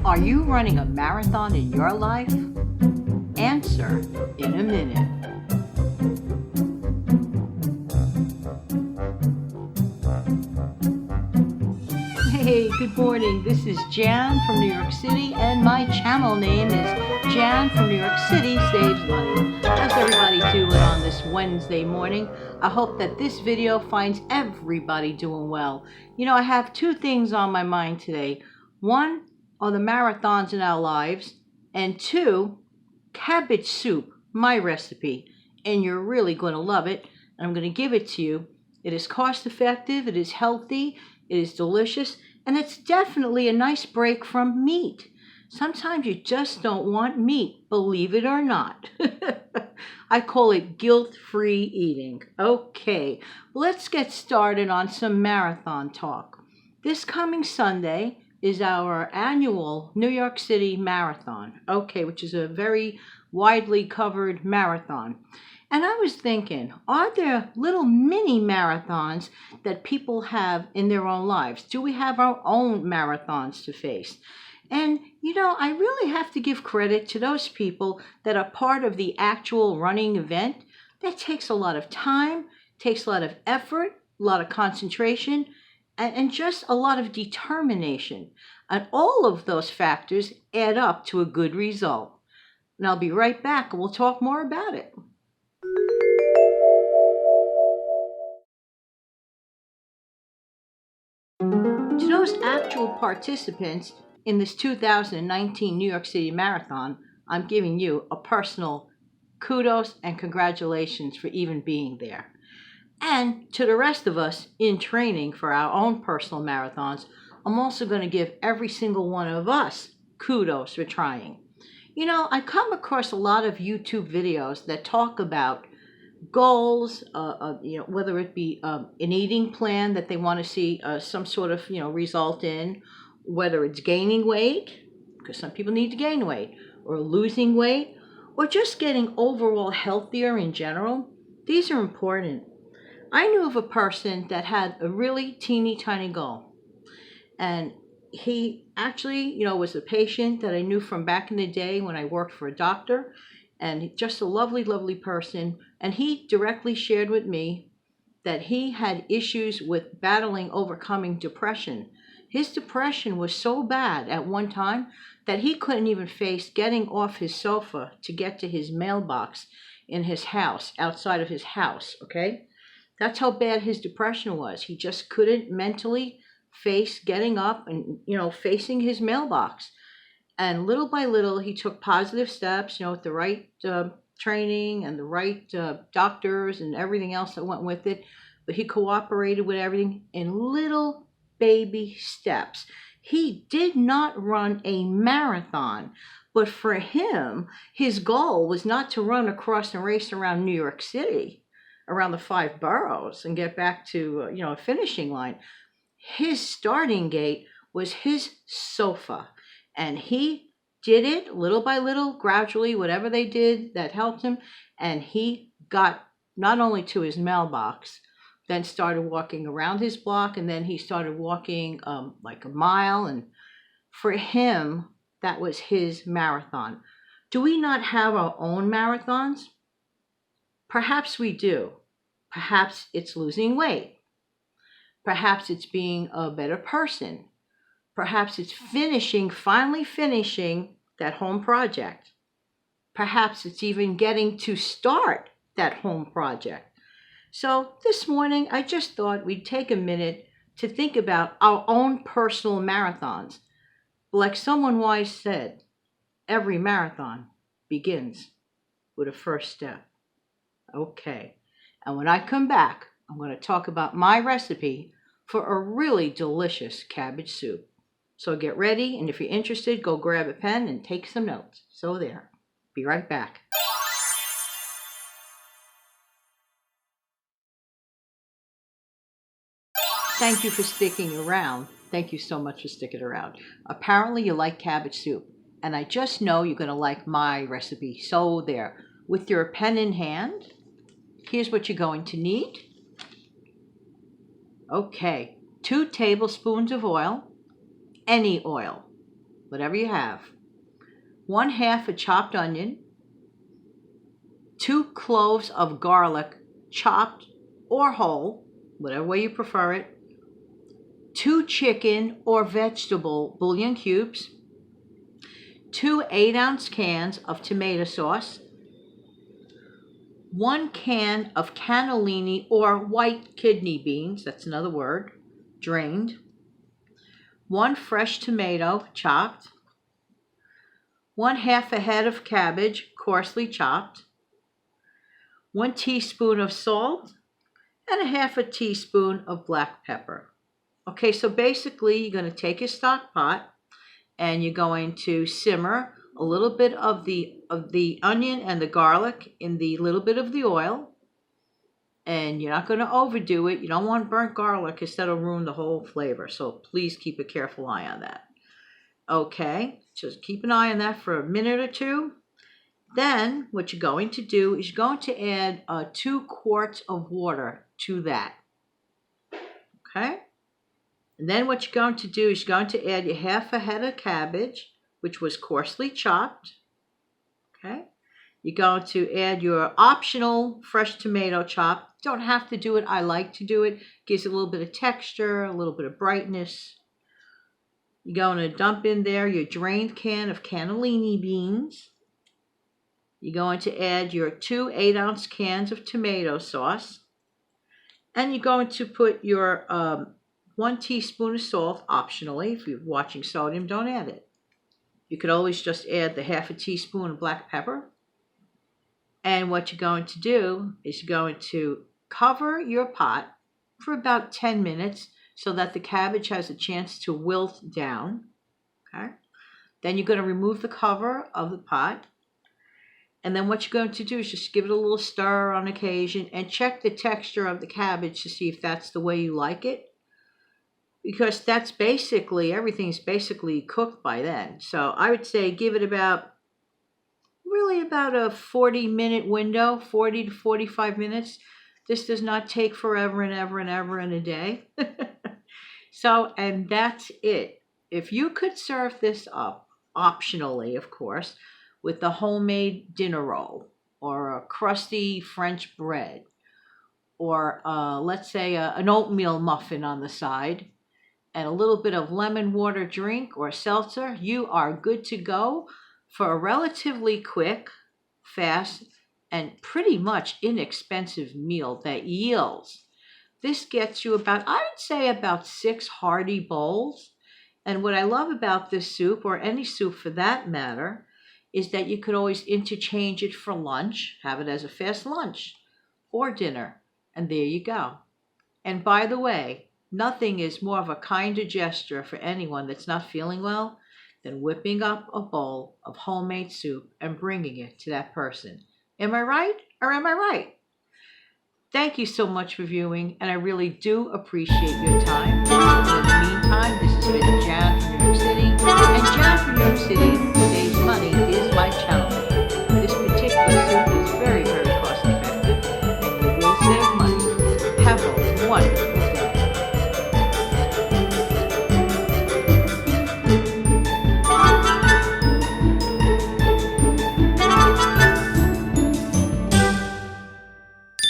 Are you running a marathon in your life? Answer in a minute. Hey, good morning. This is Jan from New York City, and my channel name is Jan from New York City Saves Money. How's everybody doing on this Wednesday morning? I hope that this video finds everybody doing well. You know, I have two things on my mind today. One are the marathons in our lives, and two, cabbage soup, my recipe. And you're really going to love it, and I'm going to give it to you. It is cost effective, it is healthy, it is delicious, and it's definitely a nice break from meat. Sometimes you just don't want meat, believe it or not. I call it guilt-free eating. Okay, let's get started on some marathon talk. This coming Sunday is our annual New York City Marathon, okay, which is a very widely covered marathon. And I was thinking, are there little mini marathons that people have in their own lives? Do we have our own marathons to face? And, you know, I really have to give credit to those people that are part of the actual running event. That takes a lot of time, takes a lot of effort, a lot of concentration, and just a lot of determination. And all of those factors add up to a good result. And I'll be right back and we'll talk more about it. To those actual participants in this 2019 New York City Marathon, I'm giving you a personal kudos and congratulations for even being there. And to the rest of us in training for our own personal marathons, I'm also going to give every single one of us kudos for trying. You know, I come across a lot of YouTube videos that talk about goals, you know, whether it be an eating plan that they want to see some sort of, you know, result in, whether it's gaining weight, because some people need to gain weight, or losing weight, or just getting overall healthier in general. These are important. I knew of a person that had a really teeny tiny goal, and he actually, you know, was a patient that I knew from back in the day when I worked for a doctor, and just a lovely, lovely person. And he directly shared with me that he had issues with overcoming depression. His depression was so bad at one time that he couldn't even face getting off his sofa to get to his mailbox in his house, outside of his house, okay? That's how bad his depression was. He just couldn't mentally face getting up and, you know, facing his mailbox. And little by little, he took positive steps, you know, with the right training and the right doctors and everything else that went with it. But he cooperated with everything in little baby steps. He did not run a marathon, but for him, his goal was not to run across and race around New York City, around the 5 boroughs and get back to, you know, a finishing line. His starting gate was his sofa. And he did it little by little, gradually, whatever they did that helped him. And he got not only to his mailbox, then started walking around his block, and then he started walking like a mile. And for him, that was his marathon. Do we not have our own marathons? Perhaps we do. Perhaps it's losing weight. Perhaps it's being a better person. Perhaps it's finally finishing that home project. Perhaps it's even getting to start that home project. So this morning, I just thought we'd take a minute to think about our own personal marathons. Like someone wise said, every marathon begins with a first step. Okay, and when I come back, I'm going to talk about my recipe for a really delicious cabbage soup. So get ready, and if you're interested, go grab a pen and take some notes. So there. Be right back. Thank you for sticking around. Thank you so much for sticking around. Apparently you like cabbage soup, and I just know you're going to like my recipe. So there. With your pen in hand, here's what you're going to need. Okay, 2 tablespoons of oil. Any oil. whatever you have. 1/2 a chopped onion, 2 cloves of garlic, chopped or whole, whatever way you prefer it, 2 chicken or vegetable bouillon cubes, 2 8-ounce cans of tomato sauce, 1 can of cannellini or white kidney beans, that's another word, drained, 1 fresh tomato chopped, 1/2 a head of cabbage coarsely chopped, 1 teaspoon of salt, and 1/2 teaspoon of black pepper. Okay, so basically you're going to take your stock pot and you're going to simmer a little bit of the onion and the garlic in the little bit of the oil. And you're not going to overdo it. You don't want burnt garlic because that'll ruin the whole flavor. So please keep a careful eye on that. Okay, just keep an eye on that for a minute or two. Then what you're going to do is you're going to add 2 quarts of water to that. Okay? And then what you're going to do is you're going to add your 1/2 a head of cabbage, which was coarsely chopped. Okay? You're going to add your optional fresh tomato chop. Don't have to do it. I like to do it. Gives it a little bit of texture, a little bit of brightness. You're going to dump in there your drained can of cannellini beans. You're going to add your 2 8-ounce cans of tomato sauce. And you're going to put your 1 teaspoon of salt, optionally. If you're watching sodium, don't add it. You could always just add the 1/2 teaspoon of black pepper. And what you're going to do is you're going to cover your pot for about 10 minutes so that the cabbage has a chance to wilt down. Okay? Then you're going to remove the cover of the pot. And then what you're going to do is just give it a little stir on occasion and check the texture of the cabbage to see if that's the way you like it. Because that's basically, everything's basically cooked by then. So I would say give it about a 40-minute window, 40 to 45 minutes. This does not take forever and ever and ever in a day. So, and that's it. If you could serve this up, optionally, of course, with the homemade dinner roll or a crusty French bread or let's say an oatmeal muffin on the side and a little bit of lemon water drink or seltzer, you are good to go for a relatively quick, fast, and pretty much inexpensive meal that yields. This gets you about, I would say, about 6 hearty bowls. And what I love about this soup, or any soup for that matter, is that you could always interchange it for lunch, have it as a fast lunch or dinner, and there you go. And by the way, nothing is more of a kinder gesture for anyone that's not feeling well than whipping up a bowl of homemade soup and bringing it to that person. Am I right or am I right? Thank you so much for viewing, and I really do appreciate your time. In the meantime, this has been Jan from New York City, and Jan from New York City